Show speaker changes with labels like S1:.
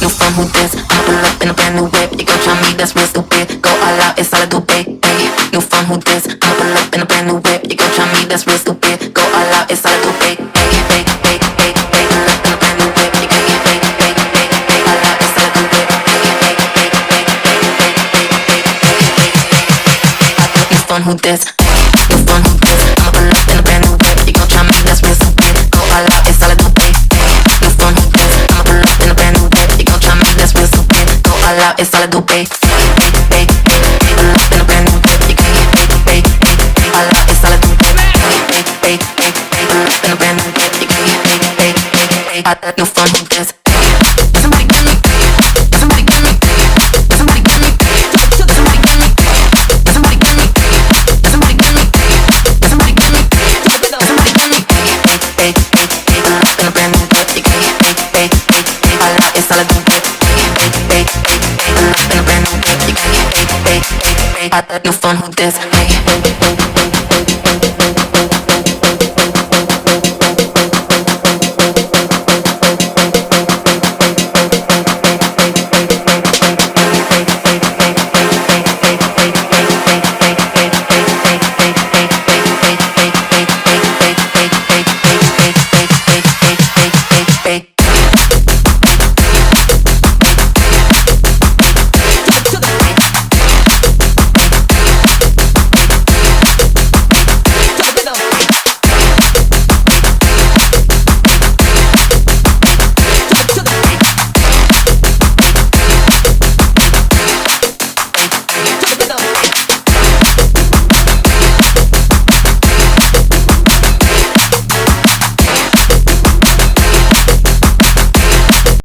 S1: new fun, who this? I'ma pull up in a brand new whip. You gon' try me, that's real stupid. Go all out, it's all I do, babe. Ay, new fun, who this? I'ma pull up in a brand new whip. You gon' try me, that's real stupid. Go all out, it's all I do, babe. Ay, ay, ay, ay, ay, pull up in a brand new whip. You gon' ay, ay, ay, ay, ay, all out, it's all I do, babe. Ay, ay, ay, ay, ay, ay, new fun, who this? New fun, who this? I'ma pull up in a brand new whip. You gon' try me, that's real stupid. Go all out, it's all I do, babe. New fun, who this? I'ma pull up in a brand new whip. You gon' try me, that's real stupid. Go all out, it's all I do, babe. Ay, ay, ay, ay, pull up in a brand new whip. You gon' ay, ay, ay, ay, all out, it's all I do, babe. Ay, ay, ay, ay, pull up in a brand new whip. You gon' ay, ay, ay, ay, new fun, who this? Somebody get me. Somebody get me. Somebody get me. Somebody get me. Somebody get me. Somebody get me. Somebody get me. Somebody get me. Ay, ay, ay, ay, pull up in a brand new whip. You gon' ay, ay, ay, ay, all out, it's all I do, babe. Ay, ay, ay, ay, pull up in a brand new whip. You gon' ay, ay, ay, ay, new fun, who this? Ay, ay, ay.